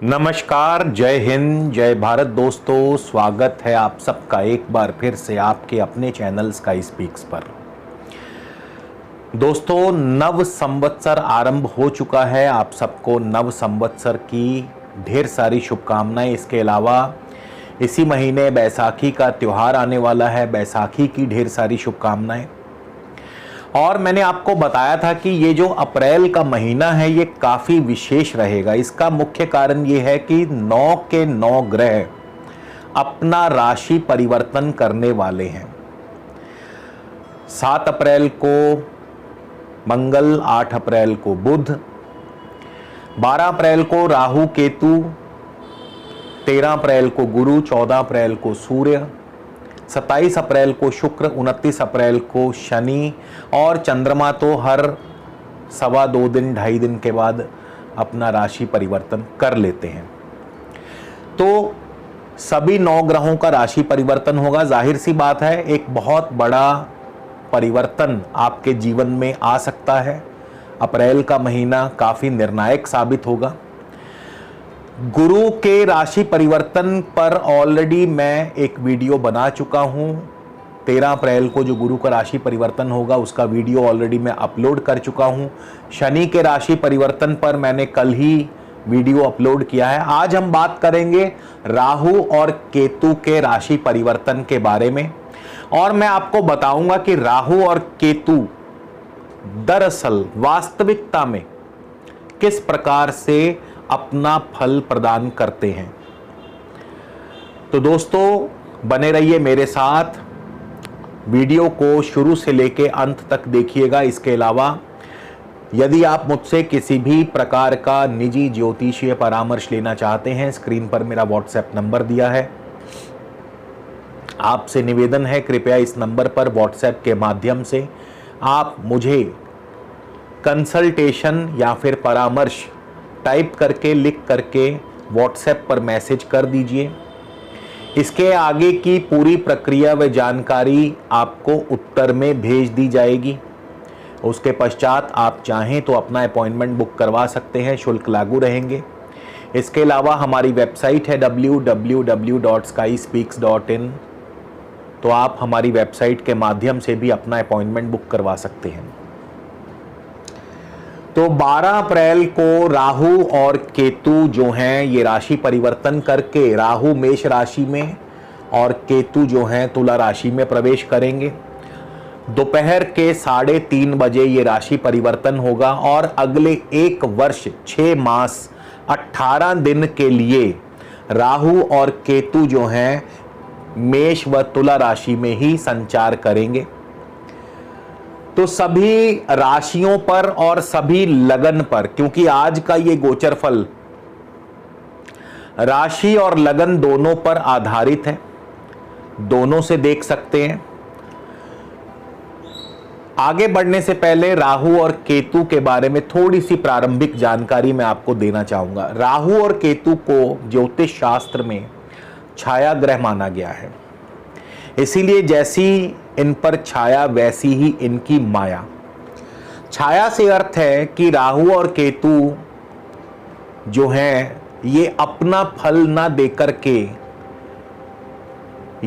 नमस्कार, जय हिंद, जय भारत दोस्तों। स्वागत है आप सबका एक बार फिर से आपके अपने चैनल स्काई स्पीक्स पर। दोस्तों, नव संवत्सर आरंभ हो चुका है। आप सबको नव संवत्सर की ढेर सारी शुभकामनाएं। इसके अलावा इसी महीने बैसाखी का त्यौहार आने वाला है। बैसाखी की ढेर सारी शुभकामनाएं। और मैंने आपको बताया था कि ये जो अप्रैल का महीना है ये काफ़ी विशेष रहेगा। इसका मुख्य कारण ये है कि 9 के 9 ग्रह अपना राशि परिवर्तन करने वाले हैं। 7 अप्रैल को मंगल, 8 अप्रैल को बुध, 12 अप्रैल को राहु केतु, 13 अप्रैल को गुरु, 14 अप्रैल को सूर्य, 27 अप्रैल को शुक्र, 29 अप्रैल को शनि और चंद्रमा तो हर 1.25 दिन 2.5 दिन के बाद अपना राशि परिवर्तन कर लेते हैं। तो सभी 9 ग्रहों का राशि परिवर्तन होगा। जाहिर सी बात है, एक बहुत बड़ा परिवर्तन आपके जीवन में आ सकता है। अप्रैल का महीना काफ़ी निर्णायक साबित होगा। गुरु के राशि परिवर्तन पर ऑलरेडी मैं एक वीडियो बना चुका हूं। 13 अप्रैल को जो गुरु का राशि परिवर्तन होगा उसका वीडियो ऑलरेडी मैं अपलोड कर चुका हूं। शनि के राशि परिवर्तन पर मैंने कल ही वीडियो अपलोड किया है। आज हम बात करेंगे राहु और केतु के राशि परिवर्तन के बारे में। और मैं आपको बताऊंगा कि राहु और केतु दरअसल वास्तविकता में किस प्रकार से अपना फल प्रदान करते हैं। तो दोस्तों, बने रहिए मेरे साथ, वीडियो को शुरू से लेके अंत तक देखिएगा। इसके अलावा यदि आप मुझसे किसी भी प्रकार का निजी ज्योतिषीय परामर्श लेना चाहते हैं, स्क्रीन पर मेरा व्हाट्सएप नंबर दिया है। आपसे निवेदन है, कृपया इस नंबर पर व्हाट्सएप के माध्यम से आप मुझे कंसल्टेशन या फिर परामर्श टाइप करके, लिख करके व्हाट्सएप पर मैसेज कर दीजिए। इसके आगे की पूरी प्रक्रिया व जानकारी आपको उत्तर में भेज दी जाएगी। उसके पश्चात आप चाहें तो अपना अपॉइंटमेंट बुक करवा सकते हैं, शुल्क लागू रहेंगे। इसके अलावा हमारी वेबसाइट है www.skyspeaks.in, तो आप हमारी वेबसाइट के माध्यम से भी अपना अपॉइंटमेंट बुक करवा सकते हैं। तो 12 अप्रैल को राहु और केतु जो हैं ये राशि परिवर्तन करके राहु मेष राशि में और केतु जो हैं तुला राशि में प्रवेश करेंगे। दोपहर के 3:30 बजे ये राशि परिवर्तन होगा और अगले 1 वर्ष 6 मास 18 दिन के लिए राहु और केतु जो हैं मेष व तुला राशि में ही संचार करेंगे। तो सभी राशियों पर और सभी लगन पर, क्योंकि आज का ये गोचर फल राशि और लगन दोनों पर आधारित है, दोनों से देख सकते हैं। आगे बढ़ने से पहले राहु और केतु के बारे में थोड़ी सी प्रारंभिक जानकारी मैं आपको देना चाहूंगा। राहु और केतु को ज्योतिष शास्त्र में छाया ग्रह माना गया है। इसीलिए जैसी इन पर छाया वैसी ही इनकी माया। छाया से अर्थ है कि राहु और केतु जो हैं ये अपना फल ना देकर के,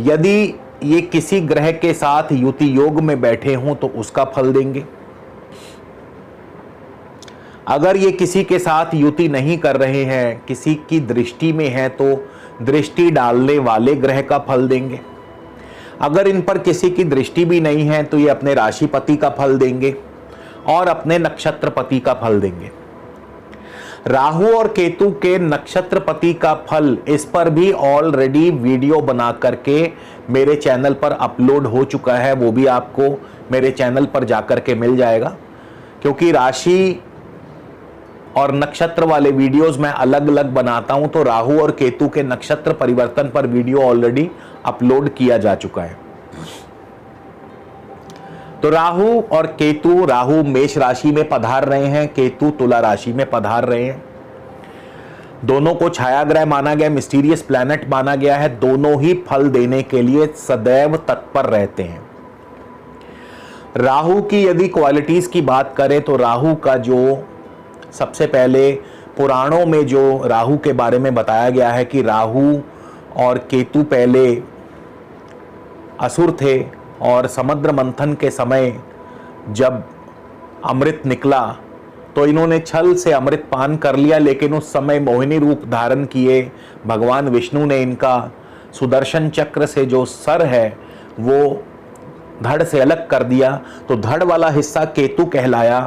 यदि ये किसी ग्रह के साथ युति योग में बैठे हों तो उसका फल देंगे। अगर ये किसी के साथ युति नहीं कर रहे हैं, किसी की दृष्टि में है, तो दृष्टि डालने वाले ग्रह का फल देंगे। अगर इन पर किसी की दृष्टि भी नहीं है तो ये अपने राशिपति का फल देंगे और अपने नक्षत्रपति का फल देंगे। राहु और केतु के नक्षत्रपति का फल, इस पर भी ऑलरेडी वीडियो बना करके मेरे चैनल पर अपलोड हो चुका है। वो भी आपको मेरे चैनल पर जाकर के मिल जाएगा, क्योंकि राशि और नक्षत्र वाले वीडियोस मैं अलग अलग बनाता हूं। तो राहु और केतु के नक्षत्र परिवर्तन पर वीडियो ऑलरेडी अपलोड किया जा चुका है। तो राहु और केतु, राहु मेष राशि में पधार रहे हैं, केतु तुला राशि में पधार रहे हैं। दोनों को छाया ग्रह माना गया, मिस्टीरियस प्लैनेट माना गया है। दोनों ही फल देने के लिए सदैव तत्पर रहते हैं। राहु की यदि क्वालिटीज की बात करें तो राहु का जो सबसे पहले पुराणों में जो राहु के बारे में बताया गया है कि राहु और केतु पहले असुर थे और समुद्र मंथन के समय जब अमृत निकला तो इन्होंने छल से अमृत पान कर लिया, लेकिन उस समय मोहिनी रूप धारण किए भगवान विष्णु ने इनका सुदर्शन चक्र से जो सर है वो धड़ से अलग कर दिया। तो धड़ वाला हिस्सा केतु कहलाया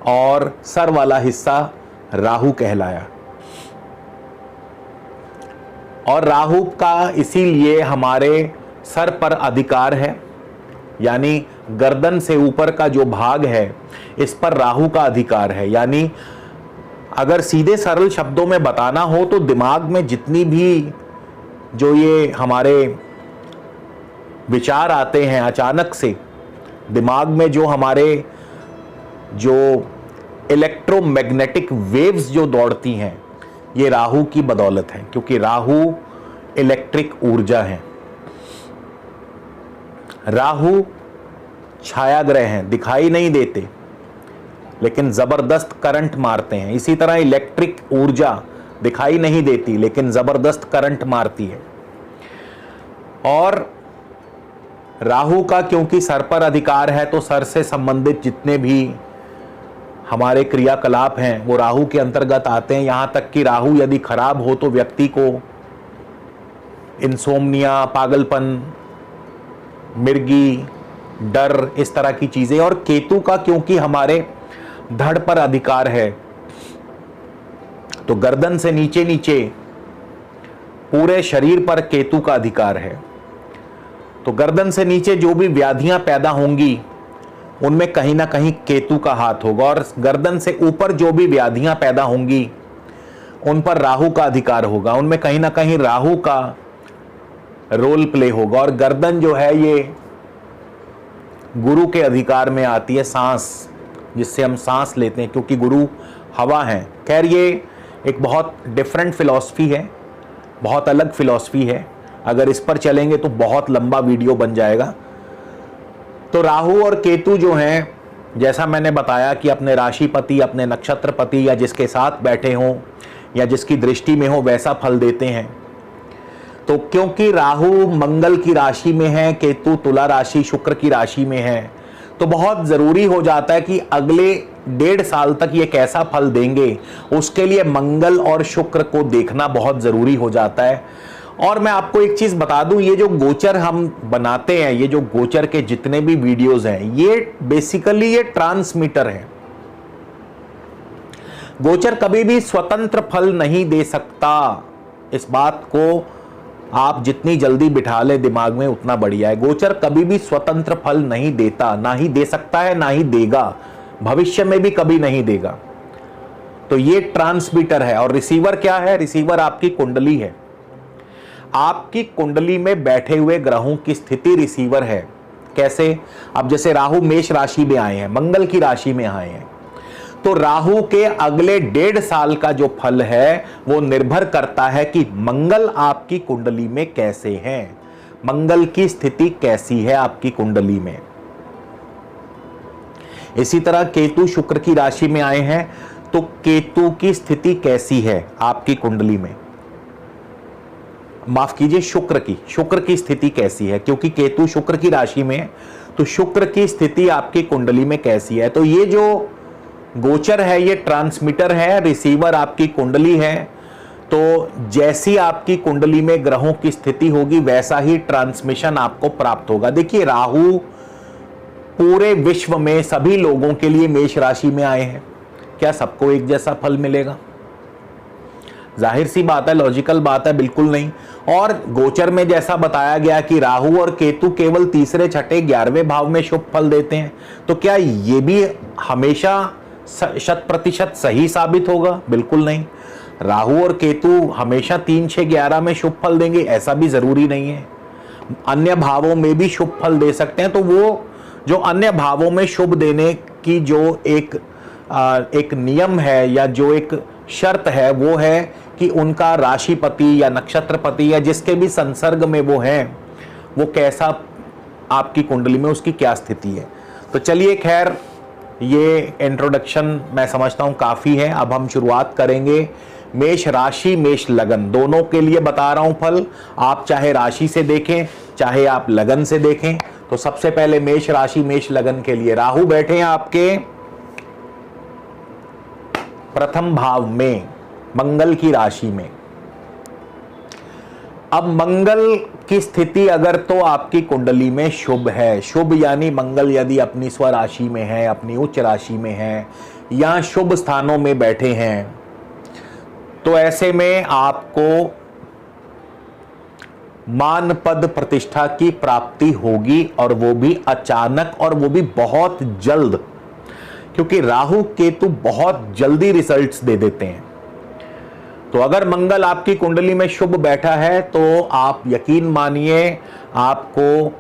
और सर वाला हिस्सा राहु कहलाया। और राहु का इसीलिए हमारे सर पर अधिकार है, यानी गर्दन से ऊपर का जो भाग है इस पर राहु का अधिकार है। यानी अगर सीधे सरल शब्दों में बताना हो तो दिमाग में जितनी भी जो ये हमारे विचार आते हैं अचानक से, दिमाग में जो हमारे जो इलेक्ट्रोमैग्नेटिक वेव्स जो दौड़ती हैं, ये राहु की बदौलत है, क्योंकि राहु इलेक्ट्रिक ऊर्जा है। राहु छाया ग्रह हैं, दिखाई नहीं देते लेकिन जबरदस्त करंट मारते हैं। इसी तरह इलेक्ट्रिक ऊर्जा दिखाई नहीं देती लेकिन जबरदस्त करंट मारती है। और राहु का क्योंकि सर पर अधिकार है तो सर से संबंधित जितने भी हमारे क्रियाकलाप हैं वो राहु के अंतर्गत आते हैं। यहां तक कि राहु यदि खराब हो तो व्यक्ति को इंसोम्निया, पागलपन, मिर्गी, डर, इस तरह की चीजें। और केतु का क्योंकि हमारे धड़ पर अधिकार है तो गर्दन से नीचे नीचे पूरे शरीर पर केतु का अधिकार है। तो गर्दन से नीचे जो भी व्याधियां पैदा होंगी उनमें कहीं ना कहीं केतु का हाथ होगा, और गर्दन से ऊपर जो भी व्याधियां पैदा होंगी उन पर राहु का अधिकार होगा, उनमें कहीं ना कहीं राहु का रोल प्ले होगा। और गर्दन जो है ये गुरु के अधिकार में आती है, सांस, जिससे हम सांस लेते हैं, क्योंकि गुरु हवा है। खैर ये एक बहुत डिफरेंट फिलॉसफी है, बहुत अलग फिलॉसफी है। अगर इस पर चलेंगे तो बहुत लंबा वीडियो बन जाएगा। तो राहु और केतु जो हैं, जैसा मैंने बताया कि अपने राशिपति, अपने नक्षत्रपति या जिसके साथ बैठे हों या जिसकी दृष्टि में हो वैसा फल देते हैं। तो क्योंकि राहु मंगल की राशि में है, केतु तुला राशि शुक्र की राशि में है, तो बहुत जरूरी हो जाता है कि अगले 1.5 साल तक ये कैसा फल देंगे, उसके लिए मंगल और शुक्र को देखना बहुत जरूरी हो जाता है। और मैं आपको एक चीज बता दूं, ये जो गोचर हम बनाते हैं, ये जो गोचर के जितने भी वीडियोस हैं, ये बेसिकली ये ट्रांसमीटर है। गोचर कभी भी स्वतंत्र फल नहीं दे सकता। इस बात को आप जितनी जल्दी बिठा ले दिमाग में उतना बढ़िया है। गोचर कभी भी स्वतंत्र फल नहीं देता, ना ही दे सकता है, ना ही देगा, भविष्य में भी कभी नहीं देगा। तो ये ट्रांसमीटर है। और रिसीवर क्या है? रिसीवर आपकी कुंडली है। आपकी कुंडली में बैठे हुए ग्रहों की स्थिति रिसीवर है। कैसे? अब जैसे राहु मेष राशि में आए हैं, मंगल की राशि में आए हैं, तो राहु के अगले 1.5 साल का जो फल है वो निर्भर करता है कि मंगल आपकी कुंडली में कैसे हैं, मंगल की स्थिति कैसी है आपकी कुंडली में। इसी तरह केतु शुक्र की राशि में आए हैं तो केतु की स्थिति कैसी है आपकी कुंडली में, माफ कीजिए शुक्र की स्थिति कैसी है, क्योंकि केतु शुक्र की राशि में है तो शुक्र की स्थिति आपकी कुंडली में कैसी है। तो ये जो गोचर है ये ट्रांसमीटर है, रिसीवर आपकी कुंडली है। तो जैसी आपकी कुंडली में ग्रहों की स्थिति होगी वैसा ही ट्रांसमिशन आपको प्राप्त होगा। देखिए राहु पूरे विश्व में सभी लोगों के लिए मेष राशि में आए हैं, क्या सबको एक जैसा फल मिलेगा? जाहिर सी बात है, लॉजिकल बात है, बिल्कुल नहीं। और गोचर में जैसा बताया गया कि राहु और केतु केवल तीसरे, छठे, 11वें भाव में शुभ फल देते हैं, तो क्या ये भी हमेशा 100% सही साबित होगा? बिल्कुल नहीं। राहु और केतु हमेशा 3, 6, 11 में शुभ फल देंगे ऐसा भी जरूरी नहीं है। अन्य भावों में भी शुभ फल दे सकते हैं। तो वो जो अन्य भावों में शुभ देने की जो एक नियम है या जो एक शर्त है वो है कि उनका राशिपति या नक्षत्रपति या जिसके भी संसर्ग में वो हैं वो कैसा आपकी कुंडली में उसकी क्या स्थिति है। तो चलिए खैर ये इंट्रोडक्शन मैं समझता हूँ काफ़ी है। अब हम शुरुआत करेंगे मेष राशि मेष लगन दोनों के लिए बता रहा हूँ फल। आप चाहे राशि से देखें चाहे आप लगन से देखें। तो सबसे पहले मेष राशि मेष लगन के लिए राहु बैठे हैं आपके प्रथम भाव में मंगल की राशि में। अब मंगल की स्थिति अगर तो आपकी कुंडली में शुभ है, शुभ यानी मंगल यदि अपनी स्वराशि में है, अपनी उच्च राशि में है या शुभ स्थानों में बैठे हैं, तो ऐसे में आपको मान पद प्रतिष्ठा की प्राप्ति होगी और वो भी अचानक और वो भी बहुत जल्द, क्योंकि राहु केतु बहुत जल्दी रिजल्ट्स दे देते हैं। तो अगर मंगल आपकी कुंडली में शुभ बैठा है तो आप यकीन मानिए आपको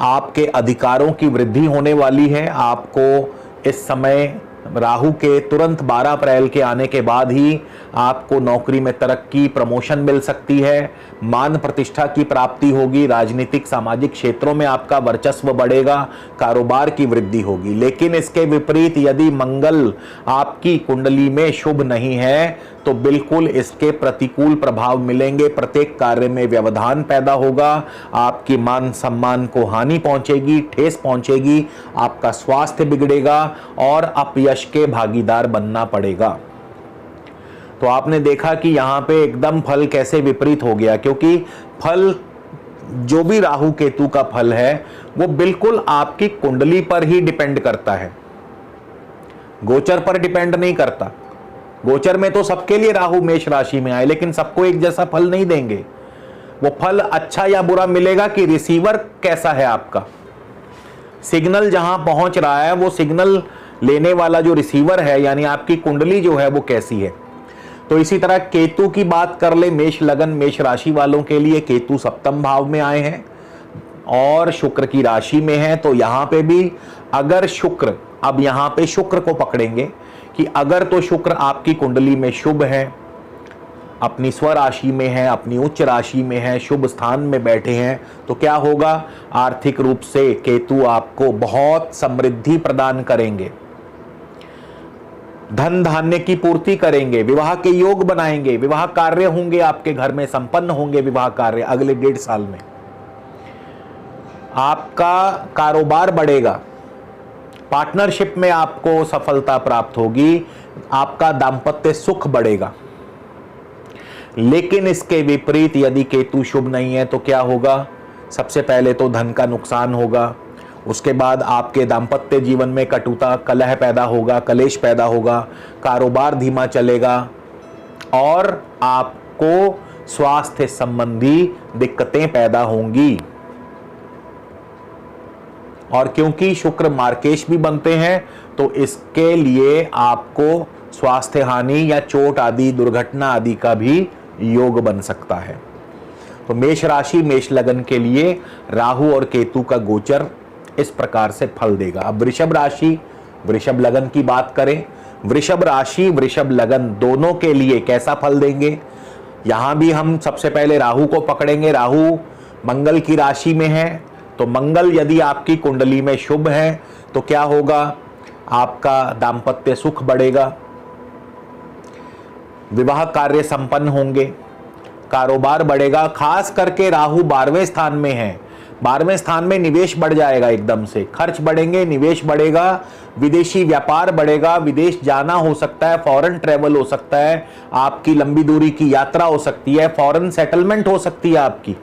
आपके अधिकारों की वृद्धि होने वाली है। आपको इस समय राहु के तुरंत 12 अप्रैल के आने के बाद ही आपको नौकरी में तरक्की प्रमोशन मिल सकती है, मान प्रतिष्ठा की प्राप्ति होगी, राजनीतिक सामाजिक क्षेत्रों में आपका वर्चस्व बढ़ेगा, कारोबार की वृद्धि होगी। लेकिन इसके विपरीत यदि मंगल आपकी कुंडली में शुभ नहीं है तो बिल्कुल इसके प्रतिकूल प्रभाव मिलेंगे। प्रत्येक कार्य में व्यवधान पैदा होगा, आपकी मान सम्मान को हानि पहुंचेगी, ठेस पहुंचेगी, आपका स्वास्थ्य बिगड़ेगा और अपयश के भागीदार बनना पड़ेगा। तो आपने देखा कि यहां पे एकदम फल कैसे विपरीत हो गया, क्योंकि फल जो भी राहु केतु का फल है वो बिल्कुल आपकी कुंडली पर ही डिपेंड करता है, गोचर पर डिपेंड नहीं करता। गोचर में तो सबके लिए राहु मेष राशि में आए, लेकिन सबको एक जैसा फल नहीं देंगे। वो फल अच्छा या बुरा मिलेगा कि रिसीवर कैसा है आपका, सिग्नल जहां पहुंच रहा है वो सिग्नल लेने वाला जो रिसीवर है यानी आपकी कुंडली जो है वो कैसी है। तो इसी तरह केतु की बात कर ले, मेष लगन मेष राशि वालों के लिए केतु सप्तम भाव में आए हैं और शुक्र की राशि में है। तो यहां पे भी अगर शुक्र, अब यहां पे शुक्र को पकड़ेंगे कि अगर तो शुक्र आपकी कुंडली में शुभ है, अपनी स्वराशि में है, अपनी उच्च राशि में है, शुभ स्थान में बैठे हैं, तो क्या होगा, आर्थिक रूप से केतु आपको बहुत समृद्धि प्रदान करेंगे, धन धान्य की पूर्ति करेंगे, विवाह के योग बनाएंगे, विवाह कार्य होंगे आपके घर में, संपन्न होंगे विवाह कार्य अगले 1.5 साल में। आपका कारोबार बढ़ेगा, पार्टनरशिप में आपको सफलता प्राप्त होगी, आपका दांपत्य सुख बढ़ेगा। लेकिन इसके विपरीत यदि केतु शुभ नहीं है तो क्या होगा, सबसे पहले तो धन का नुकसान होगा, उसके बाद आपके दांपत्य जीवन में कटुता कलह पैदा होगा, कलेश पैदा होगा, कारोबार धीमा चलेगा और आपको स्वास्थ्य संबंधी दिक्कतें पैदा होंगी। और क्योंकि शुक्र मार्केश भी बनते हैं तो इसके लिए आपको स्वास्थ्य हानि या चोट आदि दुर्घटना आदि का भी योग बन सकता है। तो मेष राशि मेष लगन के लिए राहु और केतु का गोचर इस प्रकार से फल देगा। अब वृषभ राशि वृषभ लगन की बात करें, वृषभ राशि वृषभ लगन दोनों के लिए कैसा फल देंगे, यहां भी हम सबसे पहले राहु को पकड़ेंगे। राहु मंगल की राशि में है, तो मंगल यदि आपकी कुंडली में शुभ है तो क्या होगा, आपका दांपत्य सुख बढ़ेगा, विवाह कार्य संपन्न होंगे, कारोबार बढ़ेगा। खास करके राहु 12वें स्थान में है, 12वें स्थान में निवेश बढ़ जाएगा, एकदम से खर्च बढ़ेंगे, निवेश बढ़ेगा, विदेशी व्यापार बढ़ेगा, विदेश जाना हो सकता है, फॉरेन ट्रेवल हो सकता है, आपकी लंबी दूरी की यात्रा हो सकती है, फॉरेन सेटलमेंट हो सकती है आपकी।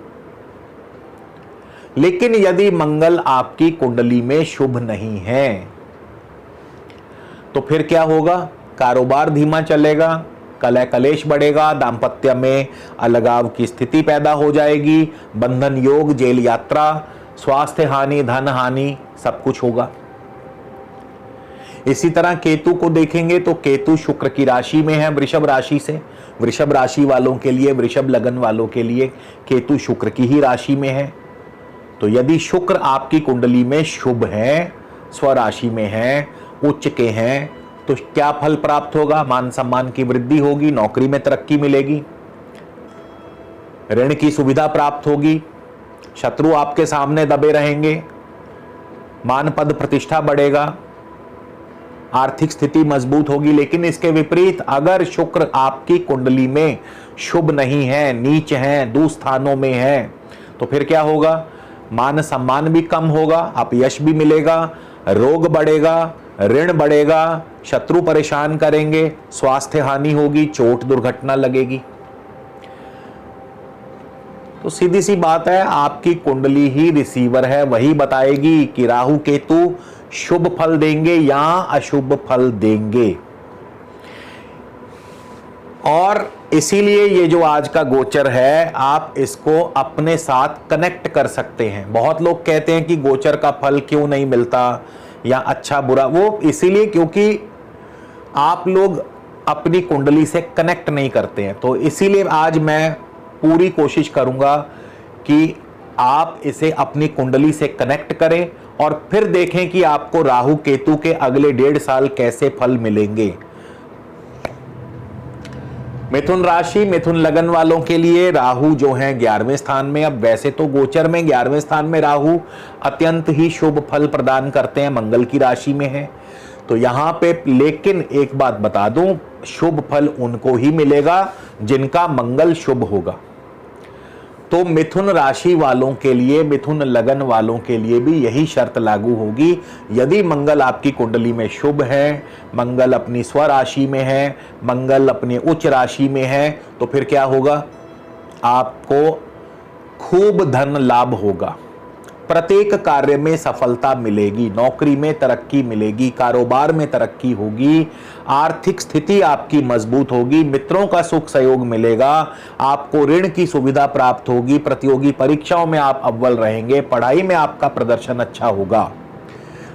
लेकिन यदि मंगल आपकी कुंडली में शुभ नहीं है तो फिर क्या होगा, कारोबार धीमा चलेगा, कलह कलेश बढ़ेगा, दांपत्य में अलगाव की स्थिति पैदा हो जाएगी, बंधन योग, जेल यात्रा, स्वास्थ्य हानि, धन हानि, सब कुछ होगा। इसी तरह केतु को देखेंगे तो केतु शुक्र की राशि में है, वृषभ राशि से, वृषभ राशि वालों के लिए, वृषभ लगन वालों के लिए केतु शुक्र की ही राशि में है। तो यदि शुक्र आपकी कुंडली में शुभ है, स्वराशि में है, उच्च के हैं, तो क्या फल प्राप्त होगा, मान सम्मान की वृद्धि होगी, नौकरी में तरक्की मिलेगी, ऋण की सुविधा प्राप्त होगी, शत्रु आपके सामने दबे रहेंगे, मान पद प्रतिष्ठा बढ़ेगा, आर्थिक स्थिति मजबूत होगी। लेकिन इसके विपरीत अगर शुक्र आपकी कुंडली में शुभ नहीं है, नीच है, दुस्थानों में है, तो फिर क्या होगा? मान सम्मान भी कम होगा, अपयश भी मिलेगा, रोग बढ़ेगा, ऋण बढ़ेगा, शत्रु परेशान करेंगे, स्वास्थ्य हानि होगी, चोट दुर्घटना लगेगी। तो सीधी सी बात है, आपकी कुंडली ही रिसीवर है, वही बताएगी कि राहु केतु शुभ फल देंगे या अशुभ फल देंगे। और इसीलिए ये जो आज का गोचर है, आप इसको अपने साथ कनेक्ट कर सकते हैं। बहुत लोग कहते हैं कि गोचर का फल क्यों नहीं मिलता या अच्छा बुरा, वो इसीलिए क्योंकि आप लोग अपनी कुंडली से कनेक्ट नहीं करते हैं। तो इसीलिए आज मैं पूरी कोशिश करूंगा कि आप इसे अपनी कुंडली से कनेक्ट करें और फिर देखें कि आपको राहु केतु के अगले 1.5 साल कैसे फल मिलेंगे। मिथुन राशि, मिथुन लगन वालों के लिए राहु जो है 11वें स्थान में। अब वैसे तो गोचर में 11वें स्थान में राहु अत्यंत ही शुभ फल प्रदान करते हैं, मंगल की राशि में है। तो यहां पे लेकिन एक बात बता दूं, शुभ फल उनको ही मिलेगा जिनका मंगल शुभ होगा। तो मिथुन राशि वालों के लिए, मिथुन लगन वालों के लिए भी यही शर्त लागू होगी। यदि मंगल आपकी कुंडली में शुभ है, मंगल अपनी स्वराशि में है, मंगल अपनी उच्च राशि में है, तो फिर क्या होगा? आपको खूब धन लाभ होगा, प्रत्येक कार्य में सफलता मिलेगी, नौकरी में तरक्की मिलेगी, कारोबार में तरक्की होगी, आर्थिक स्थिति आपकी मजबूत होगी, मित्रों का सुख सहयोग मिलेगा, आपको ऋण की सुविधा प्राप्त होगी, प्रतियोगी परीक्षाओं में आप अव्वल रहेंगे, पढ़ाई में आपका प्रदर्शन अच्छा होगा।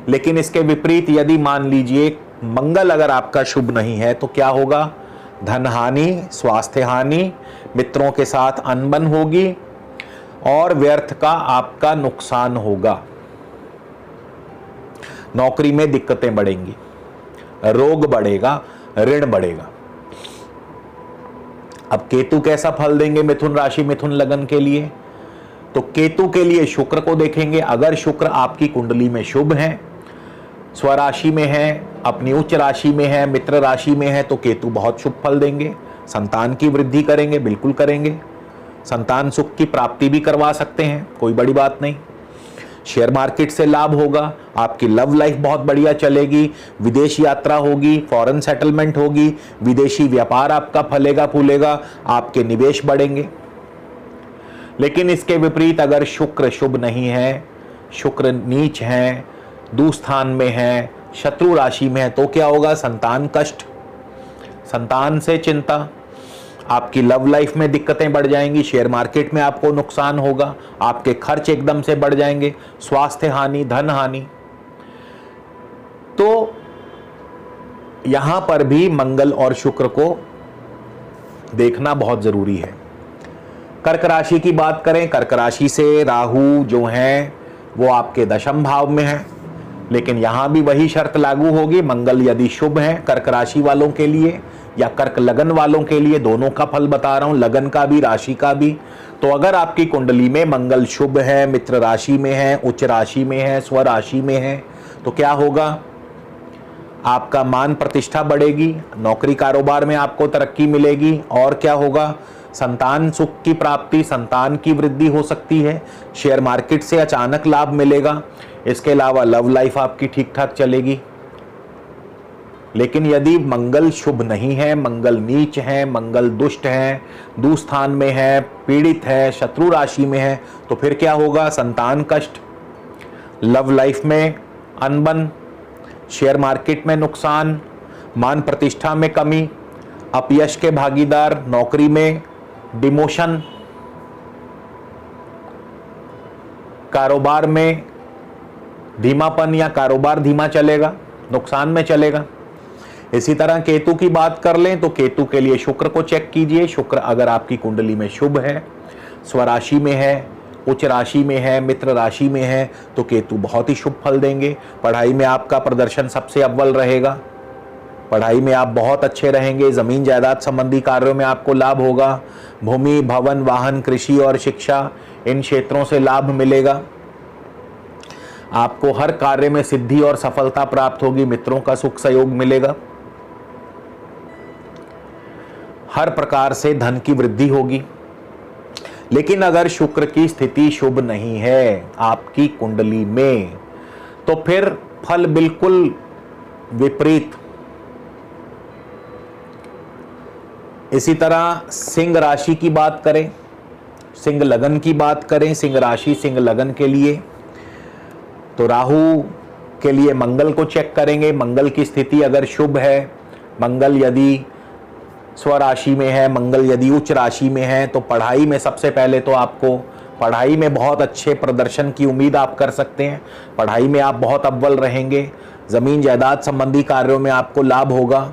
लेकिन इसके विपरीत यदि मान लीजिए मंगल अगर आपका शुभ नहीं है, तो क्या होगा? धन हानि, स्वास्थ्य हानि, मित्रों के साथ अनबन होगी और व्यर्थ का आपका नुकसान होगा। नौकरी में दिक्कतें बढ़ेंगी, रोग बढ़ेगा, ऋण बढ़ेगा। अब केतु कैसा फल देंगे मिथुन राशि, मिथुन लगन के लिए? तो केतु के लिए शुक्र को देखेंगे। अगर शुक्र आपकी कुंडली में शुभ है, स्वराशि में है, अपनी उच्च राशि में है, मित्र राशि में है, तो केतु बहुत शुभ फल देंगे। संतान की वृद्धि करेंगे, बिल्कुल करेंगे। संतान सुख की प्राप्ति भी करवा सकते हैं, कोई बड़ी बात नहीं। शेयर मार्केट से लाभ होगा, आपकी लव लाइफ बहुत बढ़िया चलेगी, विदेश यात्रा होगी, फॉरेन सेटलमेंट होगी, विदेशी व्यापार आपका फलेगा फूलेगा, आपके निवेश बढ़ेंगे। लेकिन इसके विपरीत अगर शुक्र शुभ नहीं है, शुक्र नीच है, दुस्थान में है, शत्रु राशि में है, तो क्या होगा? संतान कष्ट, संतान से चिंता, आपकी लव लाइफ में दिक्कतें बढ़ जाएंगी, शेयर मार्केट में आपको नुकसान होगा, आपके खर्च एकदम से बढ़ जाएंगे, स्वास्थ्य हानि, धन हानि। तो यहां पर भी मंगल और शुक्र को देखना बहुत जरूरी है। कर्क राशि की बात करें, कर्क राशि से राहु जो हैं वो आपके दशम भाव में है, लेकिन यहां भी वही शर्त लागू होगी। मंगल यदि शुभ है कर्क राशि वालों के लिए या कर्क लगन वालों के लिए, दोनों का फल बता रहा हूं, लगन का भी, राशि का भी। तो अगर आपकी कुंडली में मंगल शुभ है, मित्र राशि में है, उच्च राशि में है, स्वराशि में है, तो क्या होगा? आपका मान प्रतिष्ठा बढ़ेगी, नौकरी कारोबार में आपको तरक्की मिलेगी। और क्या होगा? संतान सुख की प्राप्ति, संतान की वृद्धि हो सकती है, शेयर मार्केट से अचानक लाभ मिलेगा। इसके अलावा लव लाइफ आपकी ठीक ठाक चलेगी। लेकिन यदि मंगल शुभ नहीं है, मंगल नीच है, मंगल दुष्ट है, दुस्थान में है, पीड़ित है, शत्रु राशि में है, तो फिर क्या होगा? संतान कष्ट, लव लाइफ में अनबन, शेयर मार्केट में नुकसान, मान प्रतिष्ठा में कमी, अपयश के भागीदार, नौकरी में डिमोशन, कारोबार में धीमापन या कारोबार धीमा चलेगा, नुकसान में चलेगा। इसी तरह केतु की बात कर लें तो केतु के लिए शुक्र को चेक कीजिए। शुक्र अगर आपकी कुंडली में शुभ है, स्वराशि में है, उच्च राशि में है, मित्र राशि में है, तो केतु बहुत ही शुभ फल देंगे। पढ़ाई में आपका प्रदर्शन सबसे अव्वल रहेगा, पढ़ाई में आप बहुत अच्छे रहेंगे, जमीन जायदाद संबंधी कार्यों में आपको लाभ होगा, भूमि भवन वाहन कृषि और शिक्षा इन क्षेत्रों से लाभ मिलेगा। आपको हर कार्य में सिद्धि और सफलता प्राप्त होगी, मित्रों का सुख सहयोग मिलेगा, हर प्रकार से धन की वृद्धि होगी। लेकिन अगर शुक्र की स्थिति शुभ नहीं है आपकी कुंडली में, तो फिर फल बिल्कुल विपरीत। इसी तरह सिंह राशि की बात करें, सिंह लगन की बात करें, सिंह राशि सिंह लगन के लिए तो राहु के लिए मंगल को चेक करेंगे। मंगल की स्थिति अगर शुभ है, मंगल यदि स्वराशि में है, मंगल यदि उच्च राशि में है, तो पढ़ाई में सबसे पहले तो आपको पढ़ाई में बहुत अच्छे प्रदर्शन की उम्मीद आप कर सकते हैं। पढ़ाई में आप बहुत अव्वल रहेंगे, ज़मीन जायदाद संबंधी कार्यों में आपको लाभ होगा।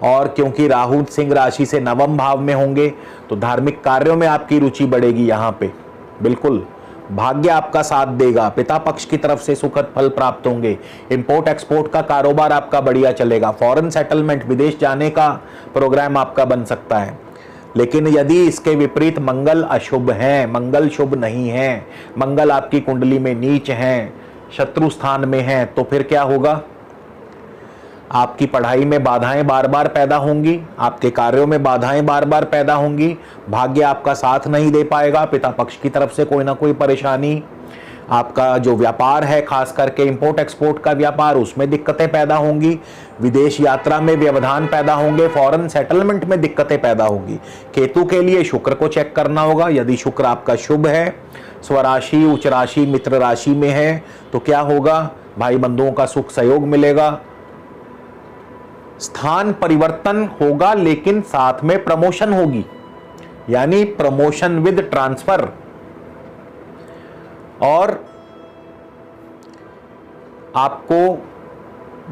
और क्योंकि राहु सिंह राशि से नवम भाव में होंगे तो धार्मिक कार्यों में आपकी रुचि बढ़ेगी। यहाँ पे बिल्कुल भाग्य आपका साथ देगा, पिता पक्ष की तरफ से सुखद फल प्राप्त होंगे, इंपोर्ट एक्सपोर्ट का कारोबार आपका बढ़िया चलेगा, फॉरेन सेटलमेंट विदेश जाने का प्रोग्राम आपका बन सकता है। लेकिन यदि इसके विपरीत मंगल अशुभ है, मंगल शुभ नहीं है, मंगल आपकी कुंडली में नीच हैं, शत्रु स्थान में हैं, तो फिर क्या होगा? आपकी पढ़ाई में बाधाएं बार बार पैदा होंगी, आपके कार्यों में बाधाएं बार बार पैदा होंगी, भाग्य आपका साथ नहीं दे पाएगा, पिता पक्ष की तरफ से कोई ना कोई परेशानी, आपका जो व्यापार है खास करके इंपोर्ट एक्सपोर्ट का व्यापार, उसमें दिक्कतें पैदा होंगी, विदेश यात्रा में व्यवधान पैदा होंगे, फॉरेन सेटलमेंट में दिक्कतें पैदा होगी। केतु के लिए शुक्र को चेक करना होगा। यदि शुक्र आपका शुभ है, स्वराशि उच्च राशि मित्र राशि में है, तो क्या होगा? भाई बंधुओं का सुख सहयोग मिलेगा, स्थान परिवर्तन होगा, लेकिन साथ में प्रमोशन होगी, यानी प्रमोशन विद ट्रांसफर, और आपको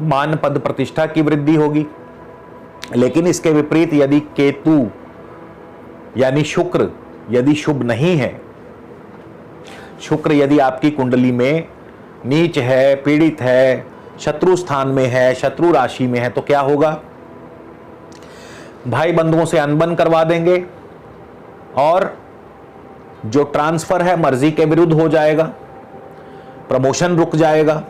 मान पद प्रतिष्ठा की वृद्धि होगी। लेकिन इसके विपरीत यदि केतु यानी शुक्र यदि शुभ नहीं है, शुक्र यदि आपकी कुंडली में नीच है, पीड़ित है, शत्रु स्थान में है, शत्रु राशि में है, तो क्या होगा? भाई बंधुओं से अनबन करवा देंगे और जो ट्रांसफर है मर्जी के विरुद्ध हो जाएगा, प्रमोशन रुक जाएगा,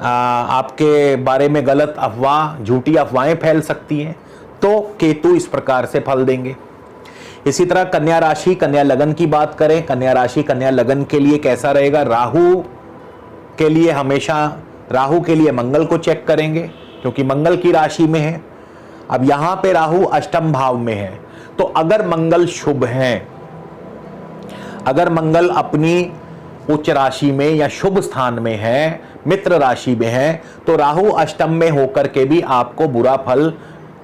आपके बारे में गलत अफवाह, झूठी अफवाहें फैल सकती हैं। तो केतु इस प्रकार से फल देंगे। इसी तरह कन्या राशि कन्या लगन की बात करें, कन्या राशि कन्या लगन के लिए कैसा रहेगा? राहु के लिए हमेशा राहु के लिए मंगल को चेक करेंगे, क्योंकि मंगल की राशि में है। अब यहां पे राहु अष्टम भाव में है, तो अगर मंगल शुभ है, अगर मंगल अपनी उच्च राशि में या शुभ स्थान में है, मित्र राशि में है, तो राहु अष्टम में होकर के भी आपको बुरा फल,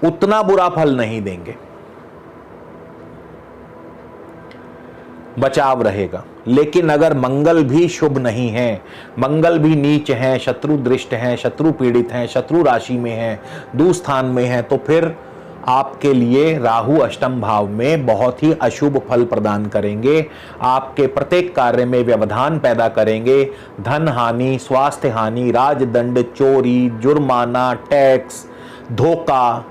उतना बुरा फल नहीं देंगे, बचाव रहेगा। लेकिन अगर मंगल भी शुभ नहीं है, मंगल भी नीच हैं, शत्रु दृष्ट हैं, शत्रु पीड़ित हैं, शत्रु राशि में हैं, दुस्थान में हैं, तो फिर आपके लिए राहु अष्टम भाव में बहुत ही अशुभ फल प्रदान करेंगे। आपके प्रत्येक कार्य में व्यवधान पैदा करेंगे, धन हानि, स्वास्थ्य हानि, राजदंड, चोरी, जुर्माना, टैक्स, धोखा,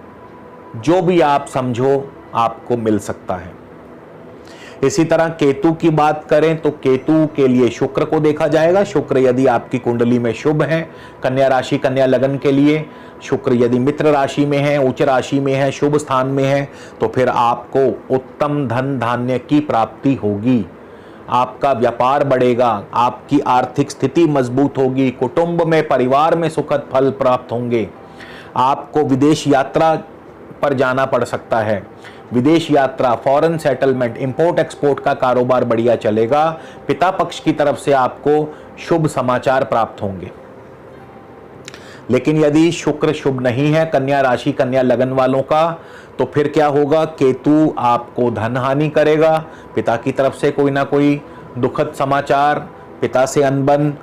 जो भी आप समझो आपको मिल सकता है। इसी तरह केतु की बात करें तो केतु के लिए शुक्र को देखा जाएगा। शुक्र यदि आपकी कुंडली में शुभ है, कन्या राशि कन्या लगन के लिए शुक्र यदि मित्र राशि में है, उच्च राशि में है, शुभ स्थान में है, तो फिर आपको उत्तम धन धान्य की प्राप्ति होगी, आपका व्यापार बढ़ेगा, आपकी आर्थिक स्थिति मजबूत होगी, कुटुंब में परिवार में सुखद फल प्राप्त होंगे। आपको विदेश यात्रा पर जाना पड़ सकता है, विदेश यात्रा, फॉरेन सेटलमेंट, इंपोर्ट एक्सपोर्ट का कारोबार बढ़िया चलेगा, पिता पक्ष की तरफ से आपको शुभ समाचार प्राप्त होंगे। लेकिन यदि शुक्र शुभ नहीं है कन्या राशि कन्या लगन वालों का, तो फिर क्या होगा? केतु आपको धन हानि करेगा, पिता की तरफ से कोई ना कोई दुखद समाचार, पिता से अनबन,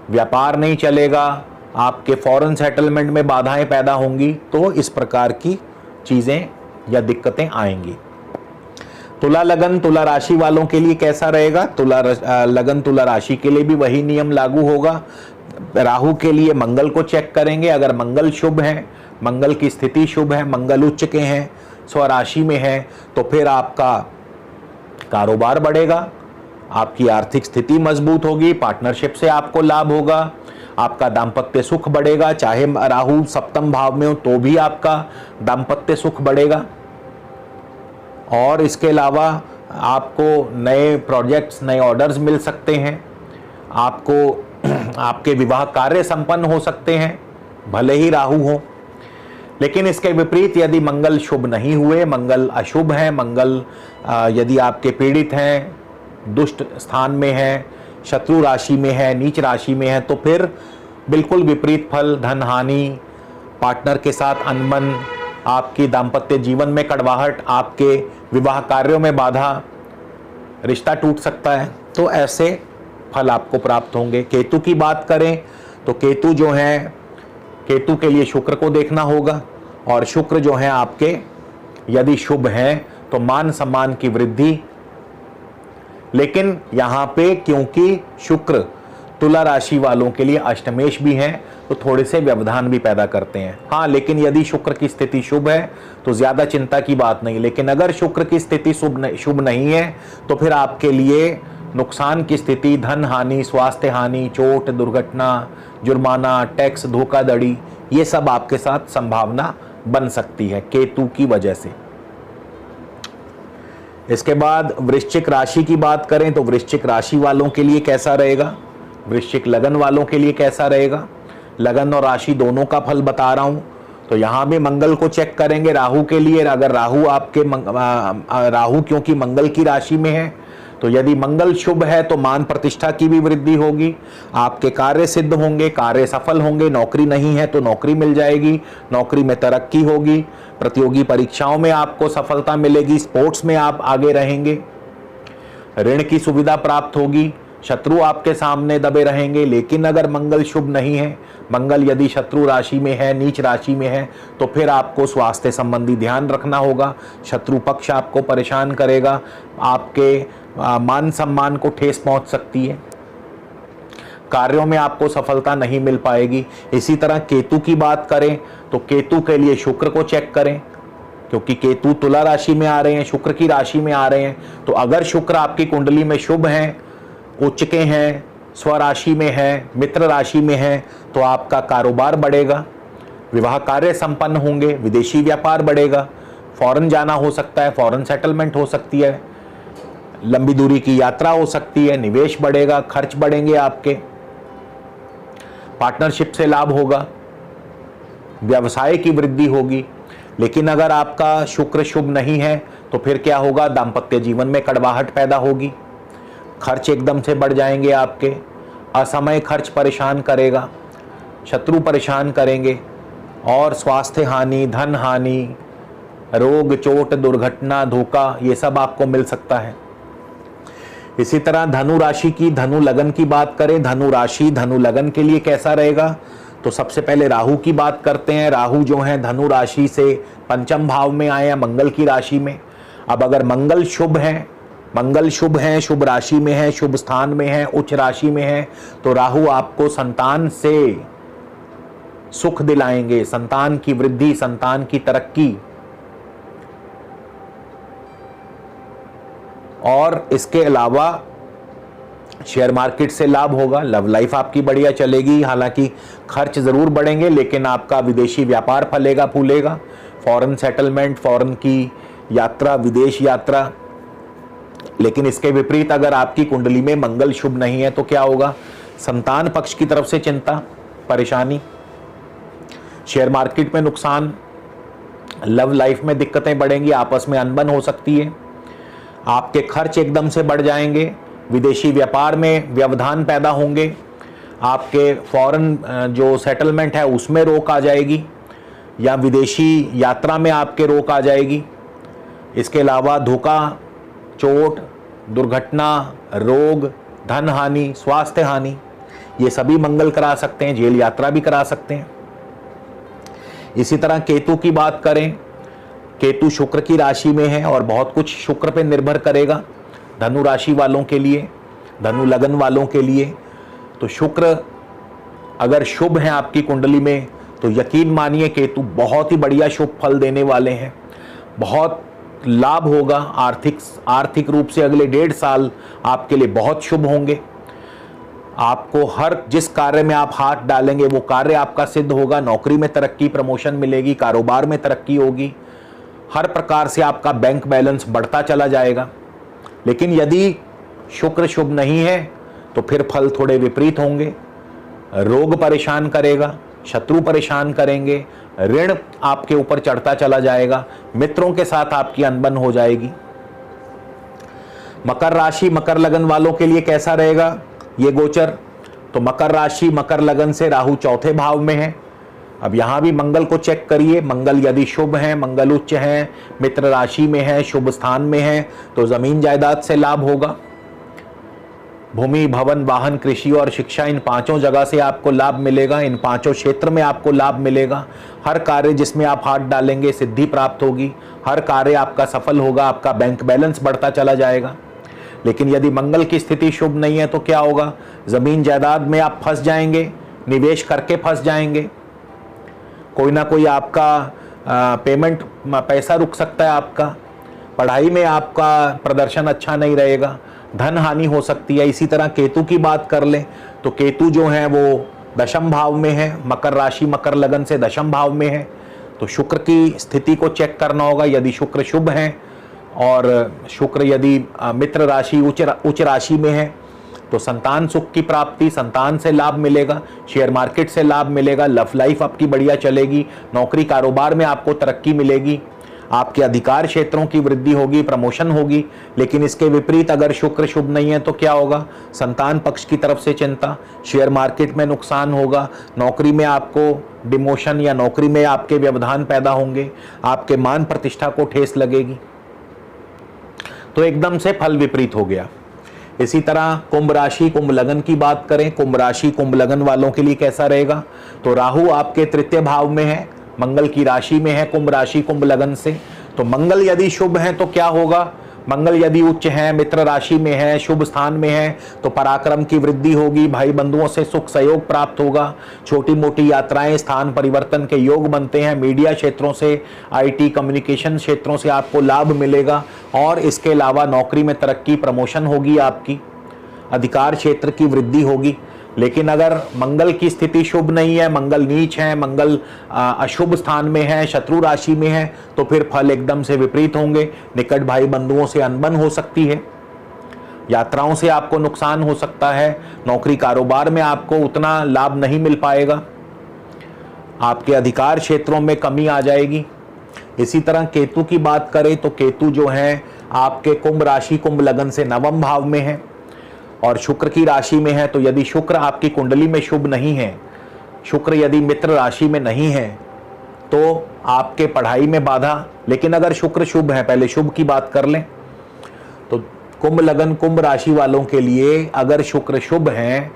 व्यापार नहीं चलेगा, आपके फॉरेन सेटलमेंट में बाधाएं पैदा होंगी। तो इस प्रकार की चीजें या दिक्कतें आएंगी। तुला लगन तुला राशि वालों के लिए कैसा रहेगा? तुला लगन तुला राशि के लिए भी वही नियम लागू होगा। राहु के लिए मंगल को चेक करेंगे, अगर मंगल शुभ है, मंगल की स्थिति शुभ है, मंगल उच्च के हैं, स्वराशि में है, तो फिर आपका कारोबार बढ़ेगा, आपकी आर्थिक स्थिति मजबूत होगी, पार्टनरशिप से आपको लाभ होगा, आपका दाम्पत्य सुख बढ़ेगा। चाहे राहु सप्तम भाव में हो तो भी आपका दाम्पत्य सुख बढ़ेगा। और इसके अलावा आपको नए प्रोजेक्ट्स, नए ऑर्डर्स मिल सकते हैं, आपको आपके विवाह कार्य संपन्न हो सकते हैं, भले ही राहु हो। लेकिन इसके विपरीत यदि मंगल शुभ नहीं हुए, मंगल अशुभ है, मंगल यदि आपके पीड़ित हैं, दुष्ट स्थान में है, शत्रु राशि में है, नीच राशि में है, तो फिर बिल्कुल विपरीत फल, धन हानि, पार्टनर के साथ अनबन, आपकी दाम्पत्य जीवन में कड़वाहट, आपके विवाह कार्यों में बाधा, रिश्ता टूट सकता है। तो ऐसे फल आपको प्राप्त होंगे। केतु की बात करें तो केतु जो है, केतु के लिए शुक्र को देखना होगा, और शुक्र जो है आपके यदि शुभ हैं तो मान सम्मान की वृद्धि। लेकिन यहाँ पे क्योंकि शुक्र तुला राशि वालों के लिए अष्टमेश भी हैं तो थोड़े से व्यवधान भी पैदा करते हैं। हाँ, लेकिन यदि शुक्र की स्थिति शुभ है तो ज़्यादा चिंता की बात नहीं। लेकिन अगर शुक्र की स्थिति शुभ नहीं है तो फिर आपके लिए नुकसान की स्थिति, धन हानि, स्वास्थ्य हानि, चोट, दुर्घटना, जुर्माना, टैक्स, धोखाधड़ी, ये सब आपके साथ संभावना बन सकती है केतु की वजह से। इसके बाद वृश्चिक राशि की बात करें तो वृश्चिक राशि वालों के लिए कैसा रहेगा, वृश्चिक लगन वालों के लिए कैसा रहेगा। लगन और राशि दोनों का फल बता रहा हूं। तो यहां भी मंगल को चेक करेंगे राहु के लिए। अगर राहु आपके राहु क्योंकि मंगल की राशि में है तो यदि मंगल शुभ है तो मान प्रतिष्ठा की भी वृद्धि होगी, आपके कार्य सिद्ध होंगे, कार्य सफल होंगे। नौकरी नहीं है तो नौकरी मिल जाएगी, नौकरी में तरक्की होगी, प्रतियोगी परीक्षाओं में आपको सफलता मिलेगी, स्पोर्ट्स में आप आगे रहेंगे, ऋण की सुविधा प्राप्त होगी, शत्रु आपके सामने दबे रहेंगे। लेकिन अगर मंगल शुभ नहीं है, मंगल यदि शत्रु राशि में है, नीच राशि में है, तो फिर आपको स्वास्थ्य संबंधी ध्यान रखना होगा। शत्रु पक्ष आपको परेशान करेगा, आपके मान सम्मान को ठेस पहुंच सकती है, कार्यों में आपको सफलता नहीं मिल पाएगी। इसी तरह केतु की बात करें तो केतु के लिए शुक्र को चेक करें, क्योंकि केतु तुला राशि में आ रहे हैं, शुक्र की राशि में आ रहे हैं। तो अगर शुक्र आपकी कुंडली में शुभ हैं, उच्च के हैं, स्वराशि में है, मित्र राशि में है, तो आपका कारोबार बढ़ेगा, विवाह कार्य संपन्न होंगे, विदेशी व्यापार बढ़ेगा, फॉरेन जाना हो सकता है, फॉरेन सेटलमेंट हो सकती है, लंबी दूरी की यात्रा हो सकती है, निवेश बढ़ेगा, खर्च बढ़ेंगे आपके, पार्टनरशिप से लाभ होगा, व्यवसाय की वृद्धि होगी। लेकिन अगर आपका शुक्र शुभ नहीं है तो फिर क्या होगा, दाम्पत्य जीवन में कड़वाहट पैदा होगी, खर्च एकदम से बढ़ जाएंगे आपके, असमय खर्च परेशान करेगा, शत्रु परेशान करेंगे, और स्वास्थ्य हानि, धन हानि, रोग, चोट, दुर्घटना, धोखा, ये सब आपको मिल सकता है। इसी तरह धनु राशि की, धनु लगन की बात करें, धनु राशि धनु लगन के लिए कैसा रहेगा, तो सबसे पहले राहु की बात करते हैं। राहु जो है धनु राशि से पंचम भाव में आए हैं, मंगल की राशि में। अब अगर मंगल शुभ है, मंगल शुभ है, शुभ राशि में है, शुभ स्थान में है, उच्च राशि में है, तो राहु आपको संतान से सुख दिलाएंगे, संतान की वृद्धि, संतान की तरक्की, और इसके अलावा शेयर मार्केट से लाभ होगा, लव लाइफ आपकी बढ़िया चलेगी। हालांकि खर्च जरूर बढ़ेंगे, लेकिन आपका विदेशी व्यापार फलेगा फूलेगा, फॉरेन सेटलमेंट, फॉरेन की यात्रा, विदेश यात्रा। लेकिन इसके विपरीत अगर आपकी कुंडली में मंगल शुभ नहीं है तो क्या होगा, संतान पक्ष की तरफ से चिंता, परेशानी, शेयर मार्केट में नुकसान, लव लाइफ में दिक्कतें बढ़ेंगी, आपस में अनबन हो सकती है, आपके खर्च एकदम से बढ़ जाएंगे, विदेशी व्यापार में व्यवधान पैदा होंगे, आपके फॉरेन जो सेटलमेंट है उसमें रोक आ जाएगी, या विदेशी यात्रा में आपके रोक आ जाएगी। इसके अलावा धोखा, चोट, दुर्घटना, रोग, धन हानि, स्वास्थ्य हानि, ये सभी मंगल करा सकते हैं, जेल यात्रा भी करा सकते हैं। इसी तरह केतु की बात करें, केतु शुक्र की राशि में है और बहुत कुछ शुक्र पे निर्भर करेगा धनु राशि वालों के लिए, धनु लगन वालों के लिए। तो शुक्र अगर शुभ है आपकी कुंडली में तो यकीन मानिए केतु बहुत ही बढ़िया शुभ फल देने वाले हैं, बहुत लाभ होगा। आर्थिक रूप से अगले 1.5 साल आपके लिए बहुत शुभ होंगे। आपको हर जिस कार्य में आप हाथ डालेंगे वो कार्य आपका सिद्ध होगा। नौकरी में तरक्की, प्रमोशन मिलेगी, कारोबार में तरक्की होगी, हर प्रकार से आपका बैंक बैलेंस बढ़ता चला जाएगा। लेकिन यदि शुक्र शुभ नहीं है तो फिर फल थोड़े विपरीत होंगे। रोग परेशान करेगा, शत्रु परेशान करेंगे, ऋण आपके ऊपर चढ़ता चला जाएगा, मित्रों के साथ आपकी अनबन हो जाएगी। मकर राशि, मकर लगन वालों के लिए कैसा रहेगा ये गोचर? तो मकर राशि, मकर लगन से राहु चौथे भाव में है। अब यहां भी मंगल को चेक करिए। मंगल यदि शुभ है, मंगल उच्च है, मित्र राशि में है, शुभ स्थान में है, तो जमीन जायदाद से लाभ होगा। भूमि, भवन, वाहन, कृषि और शिक्षा, इन 5 जगह से आपको लाभ मिलेगा। इन 5 क्षेत्र में आपको लाभ मिलेगा। हर कार्य जिसमें आप हाथ डालेंगे सिद्धि प्राप्त होगी, हर कार्य आपका सफल होगा, आपका बैंक बैलेंस बढ़ता चला जाएगा। लेकिन यदि मंगल की स्थिति शुभ नहीं है तो क्या होगा? जमीन जायदाद में आप फंस जाएंगे, निवेश करके फंस जाएंगे। कोई ना कोई आपका पेमेंट, पैसा रुक सकता है आपका। पढ़ाई में आपका प्रदर्शन अच्छा नहीं रहेगा, धन हानि हो सकती है। इसी तरह केतु की बात कर लें तो केतु जो है वो दशम भाव में है, मकर राशि मकर लगन से दशम भाव में है। तो शुक्र की स्थिति को चेक करना होगा। यदि शुक्र शुभ है और शुक्र यदि मित्र राशि उच्च राशि में है तो संतान सुख की प्राप्ति, संतान से लाभ मिलेगा, शेयर मार्केट से लाभ मिलेगा, लव लाइफ आपकी बढ़िया चलेगी, नौकरी कारोबार में आपको तरक्की मिलेगी, आपके अधिकार क्षेत्रों की वृद्धि होगी, प्रमोशन होगी। लेकिन इसके विपरीत अगर शुक्र शुभ नहीं है तो क्या होगा? संतान पक्ष की तरफ से चिंता, शेयर मार्केट में नुकसान होगा, नौकरी में आपको डिमोशन या नौकरी में आपके व्यवधान पैदा होंगे, आपके मान प्रतिष्ठा को ठेस लगेगी। तो एकदम से फल विपरीत हो गया। इसी तरह कुंभ राशि कुंभ लगन की बात करें, कुंभ राशि कुंभ लगन वालों के लिए कैसा रहेगा? तो राहु आपके तृतीय भाव में है, मंगल की राशि में है कुंभ राशि कुंभ लगन से। तो मंगल यदि शुभ है तो क्या होगा? मंगल यदि उच्च है, मित्र राशि में है, शुभ स्थान में है तो पराक्रम की वृद्धि होगी, भाई बंधुओं से सुख सहयोग प्राप्त होगा, छोटी मोटी यात्राएं, स्थान परिवर्तन के योग बनते हैं, मीडिया क्षेत्रों से, आईटी कम्युनिकेशन क्षेत्रों से आपको लाभ मिलेगा। और इसके अलावा नौकरी में तरक्की, प्रमोशन होगी, आपकी अधिकार क्षेत्र की वृद्धि होगी। लेकिन अगर मंगल की स्थिति शुभ नहीं है, मंगल नीच है, मंगल अशुभ स्थान में है, शत्रु राशि में है, तो फिर फल एकदम से विपरीत होंगे। निकट भाई बंधुओं से अनबन हो सकती है, यात्राओं से आपको नुकसान हो सकता है, नौकरी कारोबार में आपको उतना लाभ नहीं मिल पाएगा, आपके अधिकार क्षेत्रों में कमी आ जाएगी। इसी तरह केतु की बात करें तो केतु जो है आपके कुंभ राशि कुंभ लगन से नवम भाव में है और शुक्र की राशि में है। तो यदि शुक्र आपकी कुंडली में शुभ नहीं है, शुक्र यदि मित्र राशि में नहीं है तो आपके पढ़ाई में बाधा। लेकिन अगर शुक्र शुभ है, पहले शुभ की बात कर लें तो कुंभ लगन कुंभ राशि वालों के लिए अगर शुक्र शुभ है,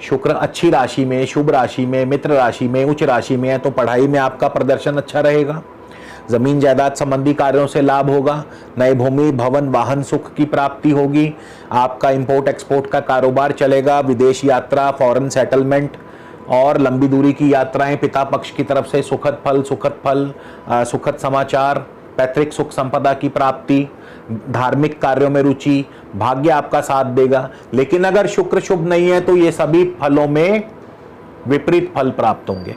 शुक्र अच्छी राशि में, शुभ राशि में, मित्र राशि में, उच्च राशि में है तो पढ़ाई में आपका प्रदर्शन अच्छा रहेगा, जमीन जायदाद संबंधी कार्यों से लाभ होगा, नए भूमि भवन वाहन सुख की प्राप्ति होगी, आपका इंपोर्ट एक्सपोर्ट का कारोबार चलेगा, विदेश यात्रा, फॉरेन सेटलमेंट और लंबी दूरी की यात्राएं, पिता पक्ष की तरफ से सुखद फल, सुखद समाचार, पैतृक सुख संपदा की प्राप्ति, धार्मिक कार्यों में रुचि, भाग्य आपका साथ देगा। लेकिन अगर शुक्र शुभ नहीं है तो ये सभी फलों में विपरीत फल प्राप्त होंगे।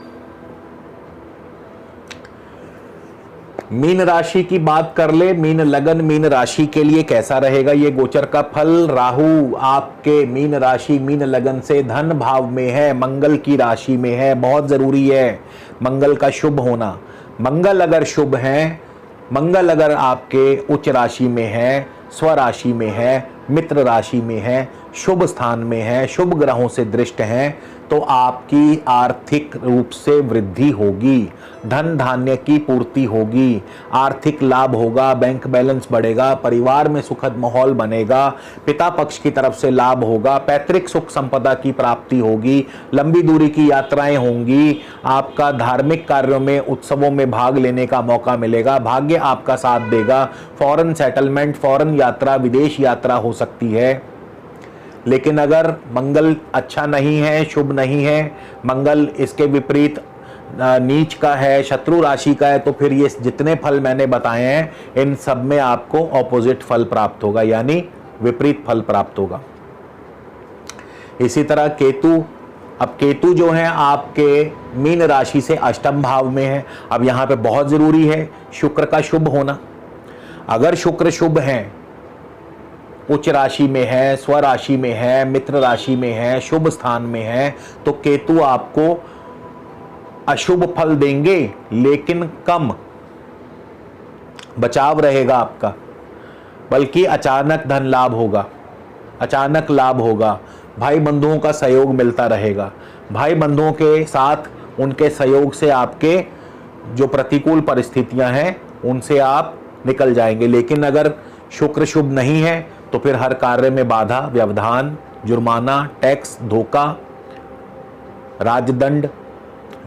मीन राशि की बात कर ले, मीन लगन मीन राशि के लिए कैसा रहेगा ये गोचर का फल? राहु आपके मीन राशि मीन लगन से धन भाव में है, मंगल की राशि में है। बहुत जरूरी है मंगल का शुभ होना। मंगल अगर शुभ है, मंगल अगर आपके उच्च राशि में है, स्वराशि में है, मित्र राशि में है, शुभ स्थान में है, शुभ ग्रहों से दृष्ट हैं, तो आपकी आर्थिक रूप से वृद्धि होगी, धन धान्य की पूर्ति होगी, आर्थिक लाभ होगा, बैंक बैलेंस बढ़ेगा, परिवार में सुखद माहौल बनेगा, पिता पक्ष की तरफ से लाभ होगा, पैतृक सुख संपदा की प्राप्ति होगी, लंबी दूरी की यात्राएं होंगी, आपका धार्मिक कार्यों में उत्सवों में भाग लेने का मौका मिलेगा, भाग्य आपका साथ देगा, फॉरेन सेटलमेंट, फॉरेन यात्रा, विदेश यात्रा हो सकती है। लेकिन अगर मंगल अच्छा नहीं है, शुभ नहीं है, मंगल इसके विपरीत नीच का है, शत्रु राशि का है, तो फिर ये जितने फल मैंने बताए हैं इन सब में आपको ऑपोजिट फल प्राप्त होगा, यानी विपरीत फल प्राप्त होगा। इसी तरह केतु, अब केतु जो है आपके मीन राशि से अष्टम भाव में है। अब यहाँ पे बहुत ज़रूरी है शुक्र का शुभ होना। अगर शुक्र शुभ है, उच्च राशि में है, स्वराशि में है, मित्र राशि में है, शुभ स्थान में है, तो केतु आपको अशुभ फल देंगे लेकिन कम बचाव रहेगा आपका, बल्कि अचानक धन लाभ होगा, अचानक लाभ होगा, भाई बंधुओं का सहयोग मिलता रहेगा। भाई बंधुओं के साथ उनके सहयोग से आपके जो प्रतिकूल परिस्थितियां हैं उनसे आप निकल जाएंगे। लेकिन अगर शुक्र शुभ नहीं है तो फिर हर कार्य में बाधा, व्यवधान, जुर्माना, टैक्स, धोखा, राजदंड,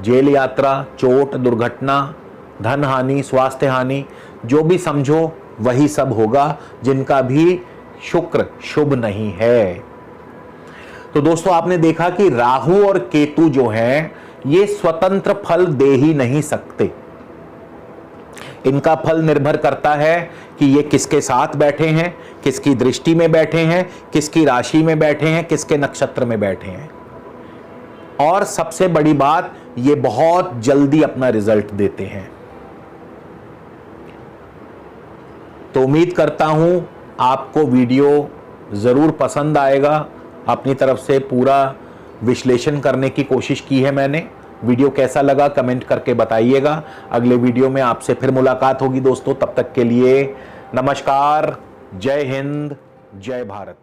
जेल यात्रा, चोट, दुर्घटना, धन हानि, स्वास्थ्य हानि, जो भी समझो वही सब होगा जिनका भी शुक्र शुभ नहीं है। तो दोस्तों आपने देखा कि राहु और केतु जो हैं ये स्वतंत्र फल दे ही नहीं सकते। इनका फल निर्भर करता है कि ये किसके साथ बैठे हैं, किसकी दृष्टि में बैठे हैं, किसकी राशि में बैठे हैं, किसके नक्षत्र में बैठे हैं। और सबसे बड़ी बात, ये बहुत जल्दी अपना रिजल्ट देते हैं। तो उम्मीद करता हूं आपको वीडियो जरूर पसंद आएगा। अपनी तरफ से पूरा विश्लेषण करने की कोशिश की है मैंने। वीडियो कैसा लगा कमेंट करके बताइएगा। अगले वीडियो में आपसे फिर मुलाकात होगी दोस्तों। तब तक के लिए नमस्कार, जय हिंद, जय भारत।